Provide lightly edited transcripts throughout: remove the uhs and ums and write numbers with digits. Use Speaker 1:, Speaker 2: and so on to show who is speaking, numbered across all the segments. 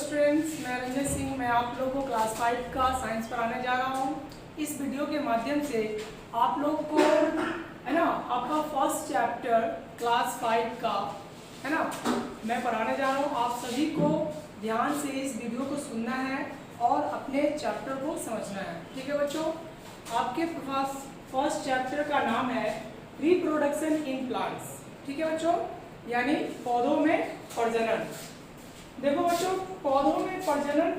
Speaker 1: Students, मैं रंजन सिंह। मैं आप लोगों को क्लास 5 का साइंस पढ़ाने जा रहा हूँ। इस वीडियो के माध्यम से आप लोग को है ना आपका फर्स्ट चैप्टर क्लास 5 का है ना मैं पढ़ाने जा रहा हूँ। आप सभी को ध्यान से इस वीडियो को सुनना है और अपने चैप्टर को समझना है। ठीक है बच्चों, आपके पास फर्स्ट चैप्टर का नाम है रिप्रोडक्शन इन प्लांट्स। ठीक है बच्चों, यानी पौधों में प्रजनन। देखो बच्चों, पौधों में प्रजनन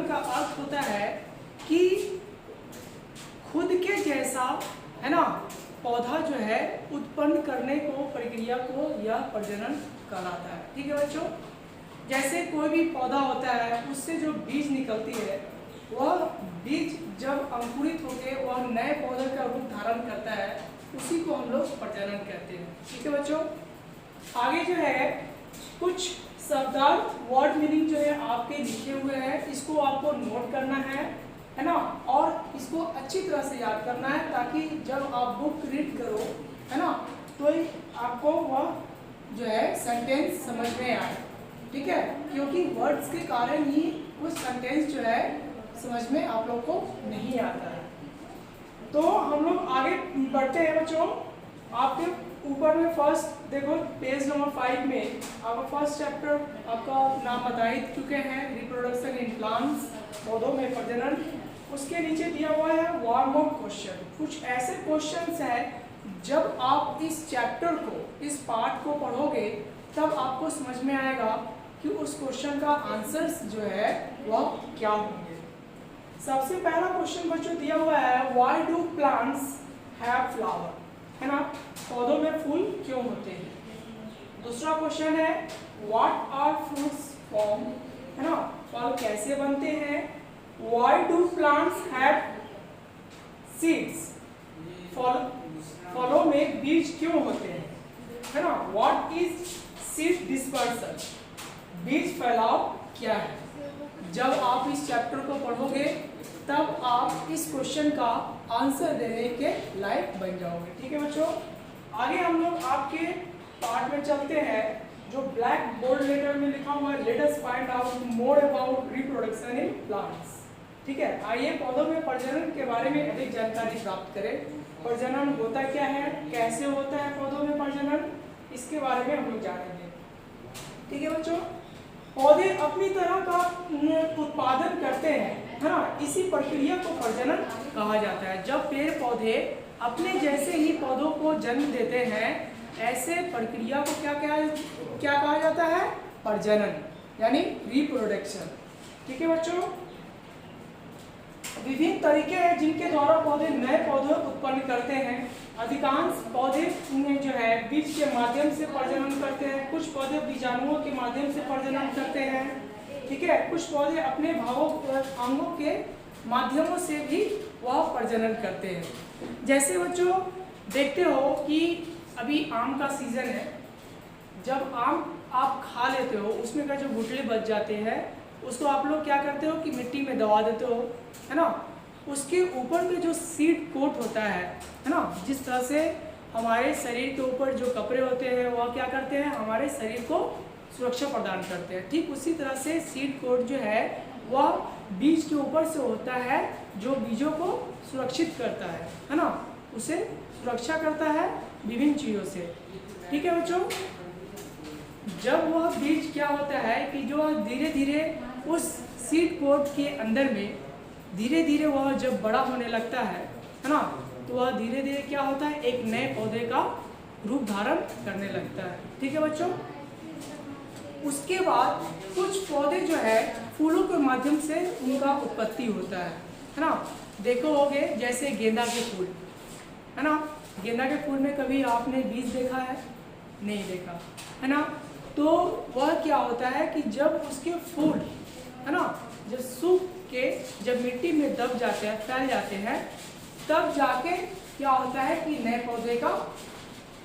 Speaker 1: का अर्थ होता है कि खुद के जैसा है ना पौधा जो है उत्पन्न करने को प्रक्रिया को यह प्रजनन कहलाता है। ठीक है बच्चों, जैसे कोई भी पौधा होता है उससे जो बीज निकलती है वह बीज जब अंकुरित होकर वह नए पौधे का रूप धारण करता है उसी को हम लोग प्रजनन कहते हैं। ठीक है बच्चों, आगे जो है कुछ शब्दार्थ वर्ड मीनिंग जो है आपके लिखे हुए हैं, इसको आपको नोट करना है ना, और इसको अच्छी तरह से याद करना है ताकि जब आप बुक रीड करो है ना तो आपको वह जो है सेंटेंस समझ में आए। ठीक है, क्योंकि वर्ड्स के कारण ही कुछ सेंटेंस जो है समझ में आप लोग को नहीं आता है। तो हम लोग आगे बढ़ते हैं बच्चों। आपके ऊपर में फर्स्ट देखो पेज नंबर 5 में आपका फर्स्ट चैप्टर आपका नाम बता ही चुके हैं, रिप्रोडक्शन इन प्लांट्स, पौधों में प्रजनन। उसके नीचे दिया हुआ है वार्म अप क्वेश्चन। कुछ ऐसे क्वेश्चंस हैं जब आप इस चैप्टर को इस पार्ट को पढ़ोगे तब आपको समझ में आएगा कि उस क्वेश्चन का आंसर्स जो है वह क्या होंगे। सबसे पहला क्वेश्चन बच्चों दिया हुआ है why do plants have flower, है ना, पौधों में फूल क्यों होते हैं। दूसरा क्वेश्चन है व्हाट आर फ्रूट्स फॉर्म, है ना, फल कैसे बनते हैं। Why do plants have seeds, फलों में बीज क्यों होते हैं, है ना। व्हाट इज सीड डिस्पर्सन, बीज फैलाव क्या है। जब आप इस चैप्टर को पढ़ोगे तब आप इस क्वेश्चन का आंसर देने के लायक बन जाओगे। ठीक है बच्चों, आगे हम लोग आपके पार्ट में चलते हैं जो ब्लैक बोल्ड लेटर में लिखा हुआ है let us find out more about reproduction in plants. ठीक है, आइए पौधों में प्रजनन के बारे में अधिक जानकारी प्राप्त करें। प्रजनन होता क्या है, कैसे होता है पौधों में प्रजनन, इसके बारे में हम लोग जानेंगे। ठीक है बच्चों, पौधे अपनी तरह का उत्पादन करते हैं, है ना, इसी प्रक्रिया को प्रजनन कहा जाता है। जब पेड़ पौधे अपने जैसे ही पौधों को जन्म देते हैं ऐसे प्रक्रिया को क्या कहा जाता है, प्रजनन, यानी रिप्रोडक्शन। ठीक है बच्चों, विभिन्न तरीके हैं जिनके द्वारा पौधे नए पौधे उत्पन्न करते हैं। अधिकांश पौधे जो है बीज के माध्यम से प्रजनन करते हैं, कुछ पौधे बीजाणुओं के माध्यम से प्रजनन करते हैं। ठीक है, कुछ पौधे अपने अंगों के माध्यमों से भी वह प्रजनन करते हैं। जैसे बच्चों देखते हो कि अभी आम का सीजन है, जब आम आप खा लेते हो उसमें का जो गुठली बच जाते हैं उसको आप लोग क्या करते हो कि मिट्टी में दबा देते हो, है ना। उसके ऊपर में जो सीड कोट होता है ना, जिस तरह से हमारे शरीर के ऊपर जो कपड़े होते हैं वह क्या करते हैं, हमारे शरीर को सुरक्षा प्रदान करते हैं। ठीक उसी तरह से सीड कोट जो है वह बीज के ऊपर से होता है जो बीजों को सुरक्षित करता है ना, उसे सुरक्षा करता है विभिन्न चीज़ों से। ठीक है बच्चों, जब वह बीज क्या होता है कि जो धीरे धीरे उस सीड कोट के अंदर में धीरे धीरे वह जब बड़ा होने लगता है ना, तो वह धीरे धीरे क्या होता है, एक नए पौधे का रूप धारण करने लगता है। ठीक है बच्चों, उसके बाद कुछ पौधे जो है फूलों के माध्यम से उनका उत्पत्ति होता है ना। देखो होगे जैसे गेंदा के फूल, है ना, गेंदा के फूल में कभी आपने बीज देखा है, नहीं देखा, है ना। तो वह क्या होता है कि जब उसके फूल है ना जब सूख के जब मिट्टी में दब जाते हैं, फैल जाते हैं, तब जाके क्या होता है कि नए पौधे का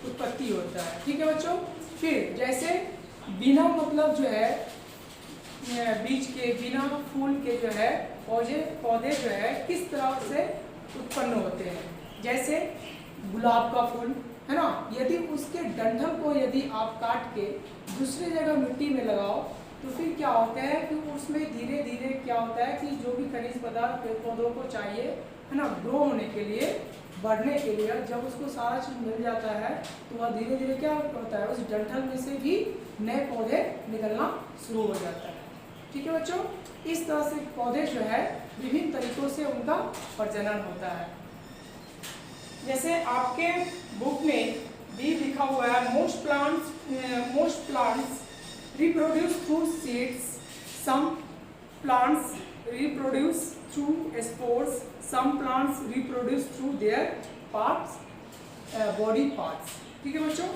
Speaker 1: उत्पत्ति होता है। ठीक है बच्चों, फिर जैसे बिना मतलब जो है बीज के बिना फूल के जो है पौधे जो है किस तरह से उत्पन्न होते हैं। जैसे गुलाब का फूल, है ना, यदि उसके डंठल को यदि आप काट के दूसरी जगह मिट्टी में लगाओ तो फिर क्या होते हैं कि उसमें धीरे धीरे क्या होता है कि जो भी खनिज पदार्थ पेड़ पौधों को चाहिए है ना ग्रो होने के लिए, बढ़ने के लिए, जब उसको सारा चीज़ मिल जाता है तो वह धीरे धीरे क्या होता है, उस डंठल में से भी नए पौधे निकलना शुरू हो जाता है। ठीक है बच्चों, इस तरह से पौधे जो है विभिन्न तरीकों से उनका प्रजनन होता है। जैसे आपके बुक में भी लिखा हुआ है, most plants reproduce through seeds, some plants reproduce through spores, some plants reproduce through their parts, body parts। ठीक है बच्चों,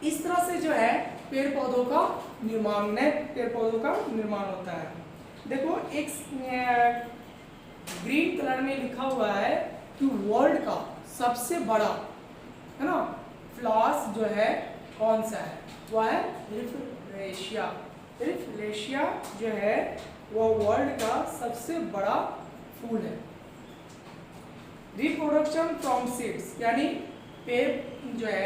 Speaker 1: इस तरह से जो है पेड़ पौधों का निर्माण, नए पेड़ पौधों का निर्माण होता है। देखो एक ग्रीन कलर में लिखा हुआ है कि वर्ल्ड का सबसे बड़ा है ना फ्लावर्स जो है कौन सा है, वह है रिफ्लेशिया। रिफ्लेशिया जो है वह वर्ल्ड का सबसे बड़ा फूल है। रिप्रोडक्शन फ्रॉम सीड्स, यानी पेड़ जो है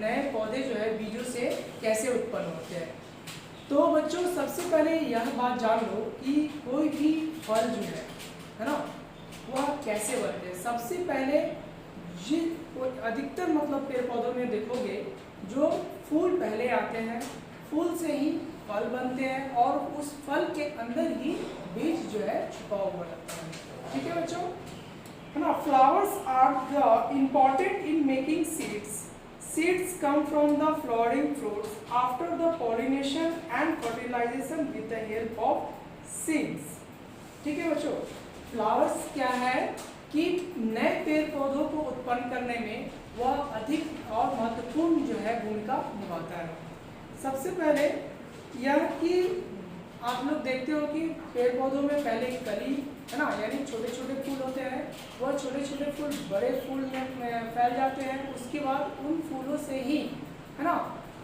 Speaker 1: नए पौधे जो है बीजों से कैसे उत्पन्न होते हैं। तो बच्चों सबसे पहले यह बात जान लो कि कोई भी फल जो है ना वह कैसे बनते हैं। सबसे पहले अधिकतर मतलब पेड़ पौधों में देखोगे जो फूल पहले आते हैं, फूल से ही फल बनते हैं और उस फल के अंदर ही बीज जो है छुपा हुआ रहता है। ठीक है बच्चों, है ना। Flowers are the important in making seeds. Seeds come from the flowering fruits after the pollination and fertilisation with the help of seeds. ठीक है बच्चों, फ्लावर्स क्या है कि नए पेड़ पौधों को उत्पन्न करने में वह अधिक और महत्वपूर्ण जो है भूमिका निभाता है। सबसे पहले यह कि आप लोग देखते हो कि पेड़ पौधों में पहले कली है ना, यानी छोटे छोटे फूल होते हैं, वह छोटे छोटे फूल बड़े फूल में फैल जाते हैं। उसके बाद उन फूलों से ही है ना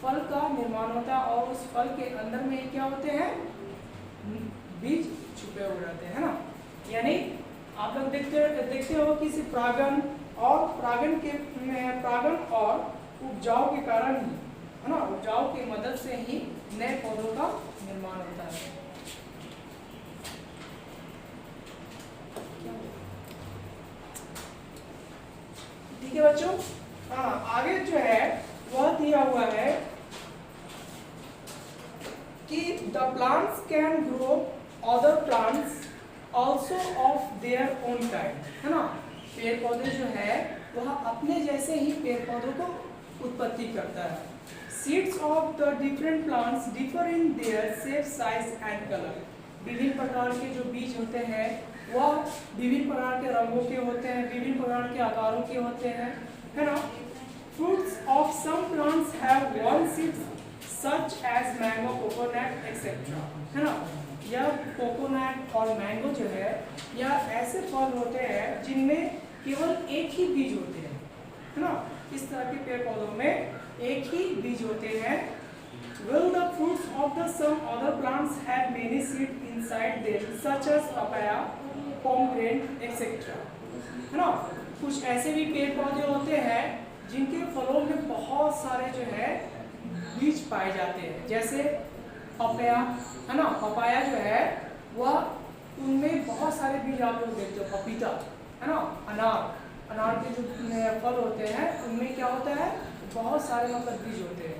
Speaker 1: फल का निर्माण होता है और उस फल के अंदर में क्या होते हैं, बीज छुपे हुए रहते हैं ना। यानी आप लोग देखते हो कि सिर्फ परागण और उपजाऊ के कारण ही है ना, उपजाऊ की मदद से ही नए पौधों का निर्माण होता है। ठीक है बच्चों, हाँ आगे जो है वह दिया हुआ है कि the plants can grow other plants also of their own kind, है ना। पेड़ पौधे जो है वह अपने जैसे ही पेड़ पौधों को उत्पत्ति करता है। Seeds of the different plants differ in their shape, size and colour. विभिन्न प्रकार के जो बीज होते हैं वह विभिन्न प्रकार के रंगों के होते हैं, विभिन्न प्रकार के आकारों के होते हैं, है ना। Fruits of some plants have one seeds such as mango, coconut etcetera, है ना। यह कोकोनट और मैंगो जो है यह ऐसे फल होते हैं जिनमें केवल एक ही बीज होते हैं, है ना। इस तरह के पेड़ पौधों में एक ही बीज होते हैं। Will the fruits of the some other plants have many seeds inside them, such as papaya, pomegranate, etc. है ना। कुछ ऐसे भी पेड़ पौधे होते हैं जिनके फलों में बहुत सारे जो है बीज पाए जाते हैं, जैसे पपाया, है ना। पपाया जो है वह उनमें बहुत सारे बीज आप लोग देखते हो। पपीता, है ना। अनार के जो फल होते हैं उनमें क्या होता है, बहुत सारे मतलब बीज होते हैं।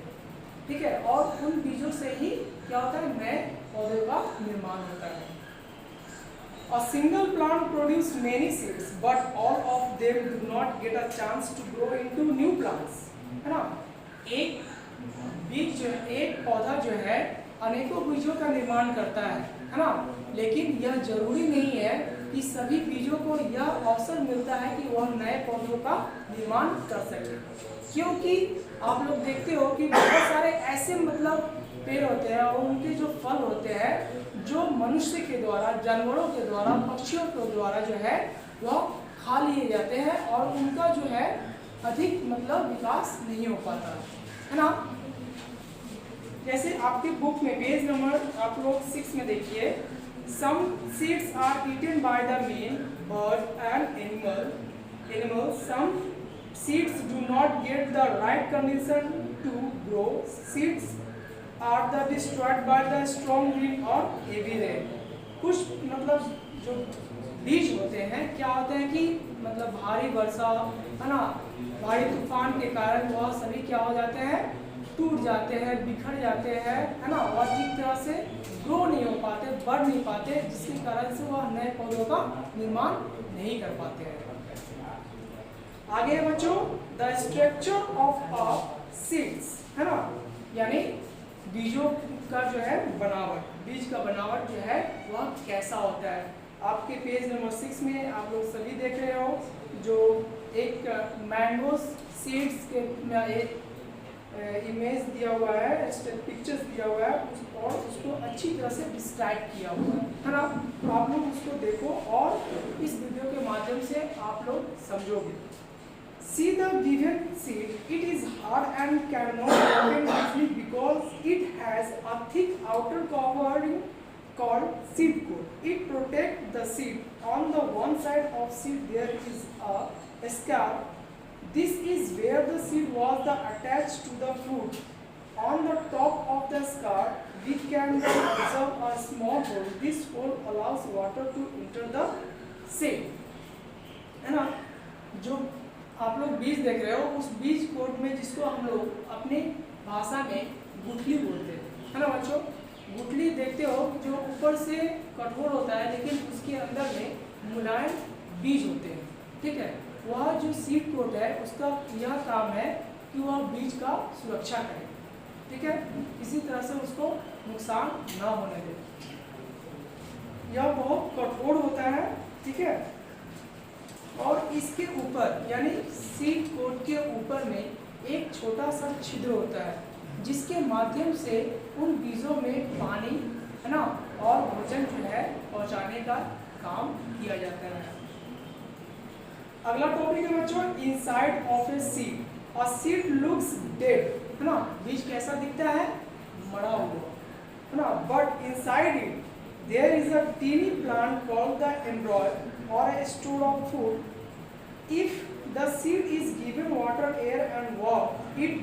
Speaker 1: ठीक है, और उन बीजों से ही क्या होता है, नए पौधे का निर्माण होता है। A single plant produce many seeds, but all of them do not get a chance to grow into new plants, है ना। एक बीज जो एक पौधा जो है अनेकों बीजों का निर्माण करता है ना। लेकिन यह जरूरी नहीं है कि सभी बीजों को यह अवसर मिलता है कि वह नए पौधों का निर्माण कर सके, क्योंकि आप लोग देखते हो कि बहुत सारे ऐसे मतलब पेड़ होते हैं और उनके जो फल होते हैं जो मनुष्य के द्वारा, जानवरों के द्वारा, पक्षियों के द्वारा जो है वह खा लिए जाते हैं और उनका जो है अधिक मतलब विकास नहीं हो पाता, है ना। जैसे आपके बुक में पेज नंबर आप लोग 6 में देखिए, some seeds are eaten by the main bird and animal, some seeds do not get the right condition to grow. Seeds are the destroyed by the strong wind और heavy rain. कुछ मतलब जो बीज होते हैं क्या होते हैं कि मतलब भारी वर्षा है ना, भारी तूफान के कारण वह सभी क्या हो जाते हैं, टूट जाते हैं, बिखर जाते हैं, है ना, और ठीक तरह से ग्रो नहीं हो पाते, बढ़ नहीं पाते, जिसके कारण से वह नए पौधों का निर्माण नहीं कर पाते हैं। आगे है बच्चों, the structure of a seeds, है ना, यानी बीजों का जो है बनावट, बीज का बनावट जो है वह कैसा होता है। आपके पेज नंबर 6 में आप लोग सभी देख रहे हो, जो एक मैंगो सीड्स के एक इमेज दिया हुआ है, पिक्चर्स दिया हुआ है, और उसको अच्छी तरह से डिस्क्राइब किया हुआ है ना। तो आप लोग उसको देखो और इस वीडियो के माध्यम से आप लोग समझोगे। See the given seed, it is hard and cannot open easily because it has a thick outer covering called seed coat. It protects the seed. On the one side of seed there is a scar. This is where the seed was attached to the fruit. On the top of the scar, we can observe a small hole. This hole allows water to enter the seed. है ना, जो आप लोग बीज देख रहे हो, उस बीज कोट में जिसको हम लोग अपनी भाषा में गुठली बोलते हैं, है ना बच्चों। गुठली देखते हो जो ऊपर से कठोर होता है लेकिन उसके अंदर में मुलायम बीज होते हैं, ठीक है। वह जो सीड कोट है उसका यह काम है कि वह बीज का सुरक्षा करे, ठीक है, किसी तरह से उसको नुकसान ना होने दे। यह बहुत कठोर होता है, ठीक है, और इसके ऊपर यानी सीड कोट के ऊपर में एक छोटा सा छिद्र होता है जिसके माध्यम से उन बीजों में पानी, है ना, और भोजन जो है पहुंचाने का काम किया जाता है। अगला टॉपिक है बच्चों, inside of a seed. A seed looks dead, है ना, बीज कैसा दिखता है, मरा हुआ, है ना, but inside it there is a tiny plant called the embryo or a store of food. If the seed is given water, air and warmth, it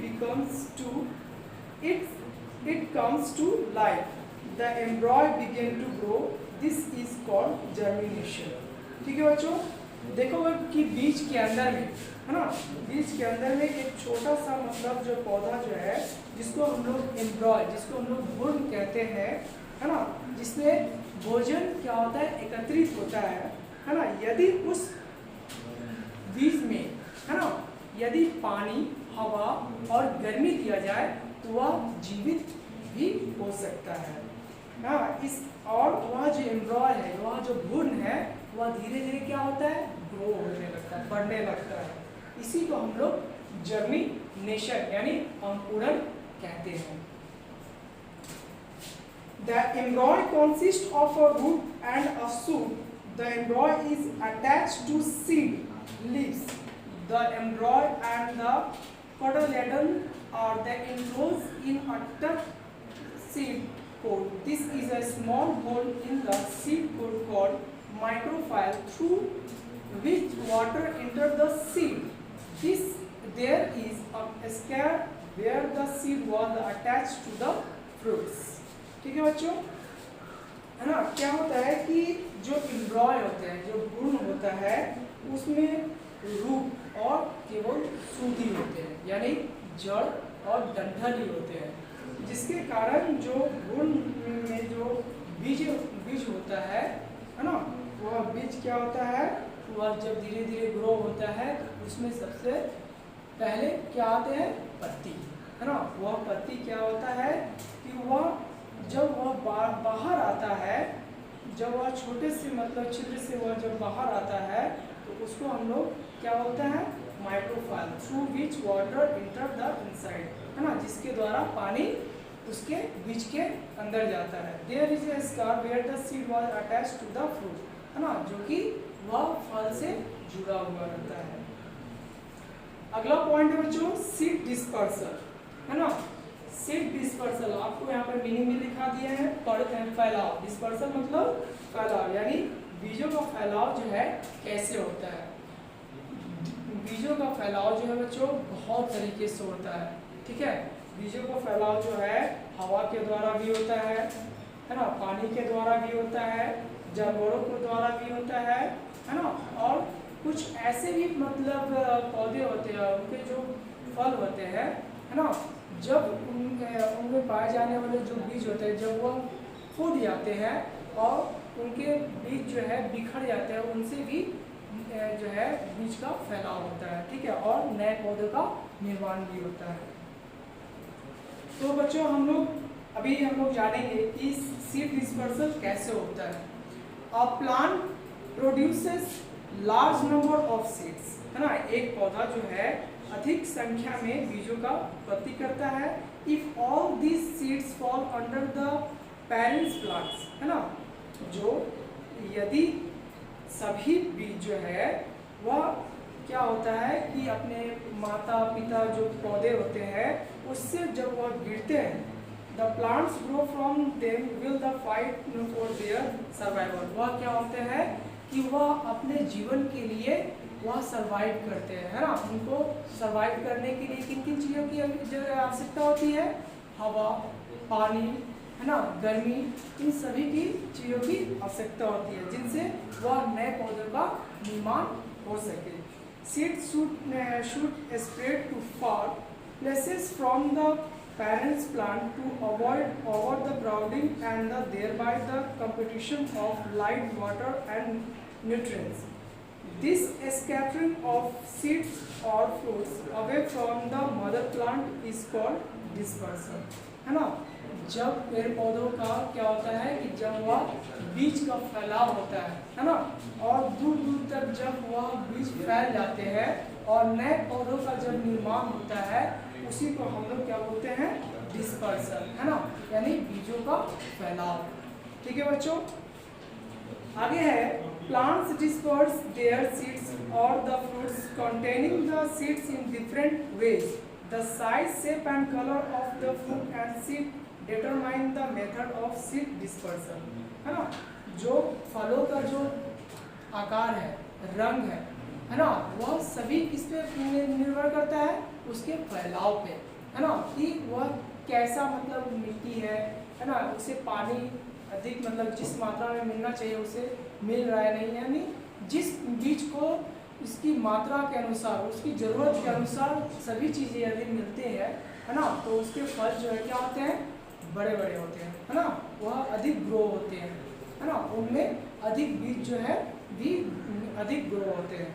Speaker 1: comes to life. The embryo begin to grow. This is called germination. ठीक है बच्चों, देखो कि बीज के अंदर में, है ना, बीज के अंदर में एक छोटा सा मतलब जो पौधा जो है जिसको हम लोग एम्ब्रॉय, जिसको हम लोग भ्रूण कहते हैं, है ना, जिसमें भोजन क्या होता है, एकत्रित होता है ना। यदि उस बीज में, है ना, यदि पानी, हवा और गर्मी दिया जाए तो वह जीवित भी हो सकता है ना। इस और वह जो एम्ब्रॉय है, वह जो भ्रूण है, वह धीरे धीरे क्या होता है, ग्रो होने लगता है, बढ़ने लगता है। इसी को हम लोग जर्मिनेशन यानी अंकुरण कहते हैं। The embryo consists of a root and a shoot. The embryo is attached to seed leaves. The embryo and the cotyledon are then enclosed in a tough seed coat. This is a small hole in the seed coat called micropyle through which water enters the seed. There is a scar where the seed was attached to the fruits. ठीक है बच्चों, है ना। क्या होता है कि जो एम्ब्रॉय होते हैं, जो भ्रूण होता है, उसमें रूट और केवल सूदी होते हैं, यानी जड़ और डंठल ही होते हैं, जिसके कारण जो भ्रूण में जो बीज होता है ना, वह बीज क्या होता है, वह जब धीरे धीरे ग्रो होता है तो उसमें सबसे पहले क्या आते हैं, पत्ती, है ना। वह पत्ती क्या होता है कि वह जब वह बाहर आता है, जब वह छोटे से मतलब छिद्र से वह जब बाहर आता है तो उसको हम लोग क्या बोलते हैं, माइक्रोफाइल, through which water enter the inside, है ना, जिसके द्वारा पानी उसके बीज के अंदर जाता है। There is a scar where the seed was attached to the fruit, है ना, जो कि वह फल से जुड़ा हुआ रहता है। अगला पॉइंट है बच्चों, सीड डिस्पर्सल, है ना। सीड डिस्पर्सल आपको यहाँ पर मीनिंग में दिखा दिया है, फैलाव, डिस्पर्सल मतलब फैलाव, यानी बीजों का फैलाव जो है कैसे होता है। बीजों का फैलाव जो है बच्चों बहुत तरीके से होता है, ठीक है। बीजों का फैलाव जो है हवा के द्वारा भी होता है ना, पानी के द्वारा भी होता है, जानवरों के द्वारा भी होता है ना। और कुछ ऐसे भी मतलब पौधे होते हैं, उनके जो फल होते हैं है ना, जब उनमें पाए जाने वाले जो बीज होते हैं, जब वह फूट जाते हैं और उनके बीज जो है बिखर जाते हैं, उनसे भी जो है बीज का फैलाव होता है, ठीक है, और नए पौधों का निर्माण भी होता है। तो बच्चों हम लोग जानेंगे कि सीड डिस्पर्सल कैसे होता है। A plant produces large number of seeds, है ना, एक पौधा जो है अधिक संख्या में बीजों का उत्पत्ति करता है। If all these seeds fall under the parents plants, है ना, जो यदि सभी बीज जो है वह क्या होता है कि अपने माता पिता जो पौधे होते हैं उससे जब वह गिरते हैं, the plants grow from them will the fight for their survival, वह क्या होते हैं कि वह अपने जीवन के लिए वह सर्वाइव करते हैं, है ना। उनको सर्वाइव करने के लिए किन किन चीज़ों की आवश्यकता होती है, हवा, पानी, है ना, गर्मी, इन सभी की चीज़ों की आवश्यकता होती है जिनसे वह नए पौधों का निर्माण हो सके। Seeds should spread to far places from the parents plant to avoid the crowding and thereby the competition of light, water and nutrients. This scattering of seeds or fruits away from the mother plant is called dispersal, है ना। जब पेड़ पौधों का क्या होता है कि जब वह बीज का फैलाव होता है ना, और दूर दूर तक जब वह बीज फैल जाते हैं और नए पौधों का जब निर्माण होता है, उसी को हम लोग क्या बोलते हैं, डिस्पर्सल, है ना, यानी बीजों का फैलाव। ठीक है बच्चों, आगे है प्लांट्स डिस्पर्स देयर सीड्स और the fruits containing the seeds in different ways. The size, shape and colour of the fruit and seed determine the method of seed dispersal, है ना। जो फलों का जो आकार है, रंग है ना, वह सभी किस पे निर्भर करता है, उसके फैलाव पे, है ना, कि वह कैसा मतलब मिट्टी है ना, उसे पानी अधिक मतलब जिस मात्रा में मिलना चाहिए उसे मिल रहा है नहीं, यानी जिस बीज को इसकी मात्रा के अनुसार, उसकी ज़रूरत के अनुसार सभी चीज़ें यदि मिलती है ना, तो उसके फल जो है क्या होते हैं, बड़े बड़े होते हैं, है ना, वह अधिक ग्रो होते हैं, है ना, उनमें अधिक बीज जो है भी अधिक ग्रो होते हैं।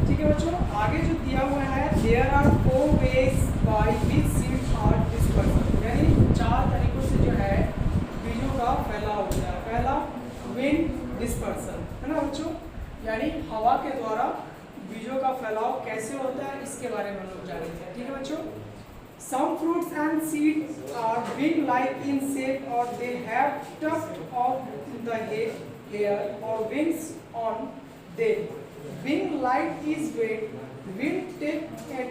Speaker 1: ठीक है बच्चों, आगे जो दिया हुआ है, there are 4 ways by which seeds are dispersed, यानी 4 तरीकों से जो है बीजों का फैलाव होता है। पहला विंड डिस्पर्सल, है ना बच्चों, यानी हवा के द्वारा बीजों का फैलाव कैसे होता है इसके बारे में हम लोग जानेंगे। ठीक है बच्चों, some fruits and seeds are wing like in shape or they have tuft of the hair or wings on them. Wing like is when wind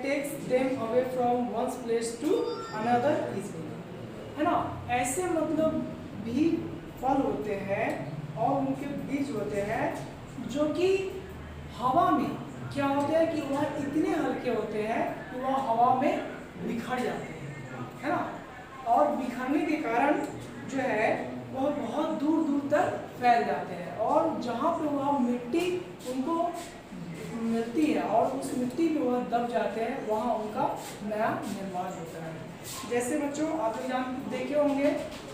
Speaker 1: takes them away from one place to another easily, है ना। ऐसे मतलब भी फल होते हैं और उनके बीज होते हैं जो कि हवा में क्या होते हैं कि वह इतने हल्के होते हैं कि वह हवा में बिखर जाते हैं, है ना, और बिखरने के कारण जो है वह बहुत दूर दूर तक फैल जाते हैं, और जहाँ पर वह मिट्टी उनको मिलती है और उस मिट्टी में वह दब जाते हैं, वहाँ उनका नया निर्माण होता है। जैसे बच्चों आप लोग देखे होंगे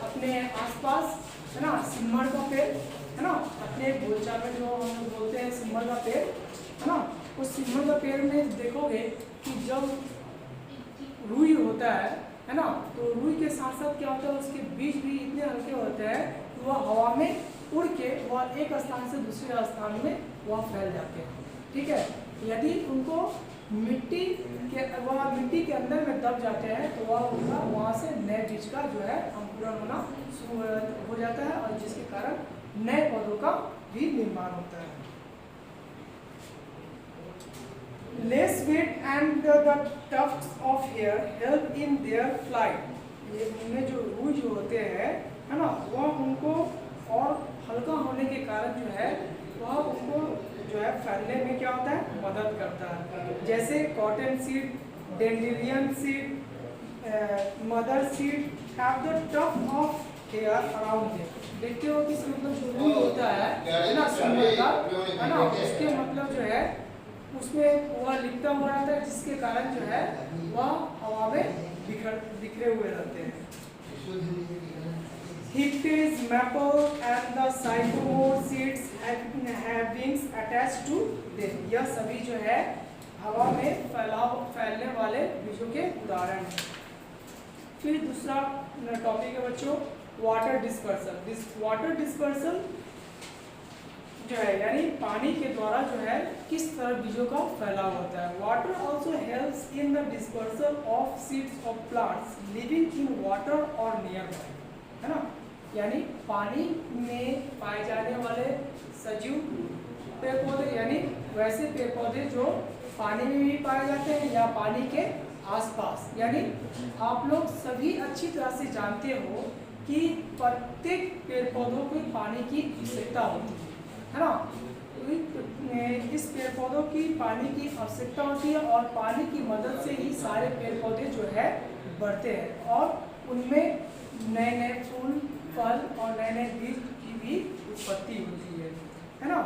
Speaker 1: अपने आसपास, है ना, सिम्मर का पेड़, है ना, अपने बोलचाल में जो हम लोग बोलते हैं सिम्मर का पेड़, है ना, उस सिम्मर का पेड़ में देखोगे कि जब रुई होता है ना, तो रुई के साथ साथ क्या होता है, उसके बीज भी इतने हल्के होते हैं कि वह हवा में उड़ के वह एक स्थान से दूसरे स्थान में वह फैल जाते हैं। ठीक है, यदि उनको मिट्टी के अंदर में दब जाते हैं तो वह उनका वहाँ से नए बीज का जो है अंकुरण होना शुरू हो जाता है, और जिसके कारण नए पौधों का भी निर्माण होता है। Less weight and the tufts of hair help in their flight. ये उनमें जो रुई जो होते हैं, है ना, वह उनको और हल्का होने के कारण जो है वह उनको जो है फैलने में क्या होता है, मदद करता है। जैसे cotton seed, dandelion seed, mother seed have the tuft of hair around them. देखते हो कि मतलब जो रूट होता है ना सुंदर का, है ना, उसके मतलब जो है उसमें वह लिपटा हुआ रहता है, जिसके कारण जो है वह हवा में बिखरे हुए रहते हैं। Hippies, maple and the sycamore seeds have wings attached to them। यह सभी जो है हवा में फैलने वाले बीजों के उदाहरण हैं। फिर दूसरा टॉपिक है बच्चों वाटर डिस्पर्सल। वाटर डिस्पर्सल जो है यानी पानी के द्वारा जो है किस तरह बीजों का फैलाव होता है। Water also helps in the dispersal of seeds of plants living in water और नियर बाय, है ना, यानी पानी में पाए जाने वाले सजीव पेड़ पौधे, यानी वैसे पेड़ पौधे जो पानी में भी पाए जाते हैं या पानी के आसपास। यानी आप लोग सभी अच्छी तरह से जानते हो कि प्रत्येक पेड़ पौधों को पानी की आवश्यकता होती है ना। इस पेड़ पौधों की पानी की आवश्यकता होती है और पानी की मदद से ही सारे पेड़ पौधे जो है बढ़ते हैं और उनमें नए नए फूल, फल और नए नए बीज की भी उत्पत्ति होती है ना।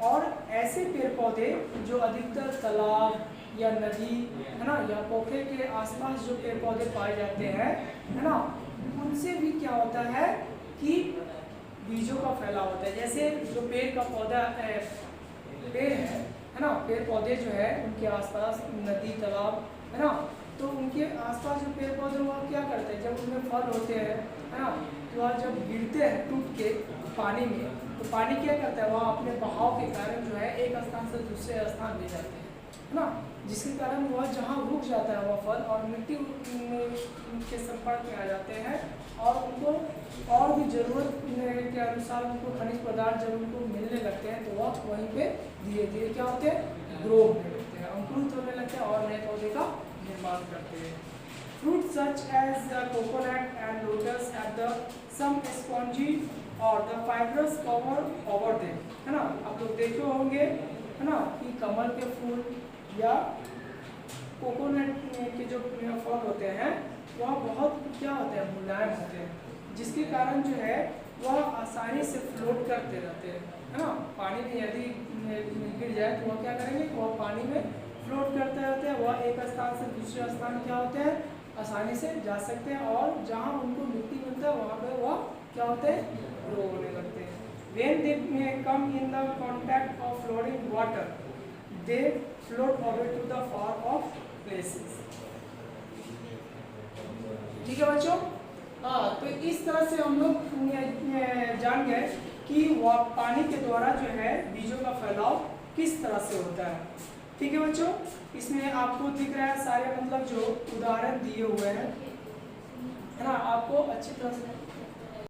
Speaker 1: और ऐसे पेड़ पौधे जो अधिकतर तालाब या नदी, है ना, या पोखरे के आसपास जो पेड़ पौधे पाए जाते हैं, है ना, उनसे भी क्या होता है कि बीजों का फैलाव होता है। जैसे जो पेड़ का पौधा पेड़ है ना, पेड़ पौधे जो है उनके आसपास नदी, तालाब, है ना, तो उनके आसपास जो पेड़ पौधे वह क्या करते हैं, जब उनमें फल होते हैं, है ना, तो वह जब गिरते हैं टूट के पानी में, तो पानी क्या करता है, वह अपने बहाव के कारण जो है एक स्थान से दूसरे स्थान ले जाते हैं, है ना, जिसके कारण वह जहाँ रुक जाता है वह फल और मिट्टी के संपर्क में आ जाते हैं और उनको और भी ज़रूरत के अनुसार उनको खनिज पदार्थ जब उनको मिलने लगते हैं तो वह वहीं पे धीरे धीरे क्या होते हैं, ग्रो होने लगते हैं, अंकुरित होने लगते हैं और नए पौधे का निर्माण करते हैं। Fruit such as coconut and lotus have the some spongy और the fibrous cover over them, है ना। आप लोग देखे होंगे, है ना, कि कमल के फूल या कोकोनट के जो फल होते हैं वह बहुत क्या होते हैं, मुलायम होते हैं, जिसके कारण जो है वह आसानी से फ्लोट करते रहते हैं, है ना। पानी में यदि गिर जाए तो वह क्या करेंगे, वह पानी में फ्लोट करते रहते हैं, वह एक स्थान से दूसरे स्थान क्या होते हैं, आसानी से जा सकते हैं और जहाँ उनको मिट्टी मिलता है वहाँ पे वह क्या होते हैं, ग्रो होने लगते हैं। When they may come in the contact of flowing water, they float away to the far off places। ठीक है बच्चों, हाँ, तो इस तरह से हम लोग जान गए कि वह पानी के द्वारा जो है बीजों का फैलाव किस तरह से होता है। ठीक है बच्चों, इसमें आपको दिख रहा है सारे मतलब जो उदाहरण दिए हुए हैं, है ना, आपको अच्छी तरह से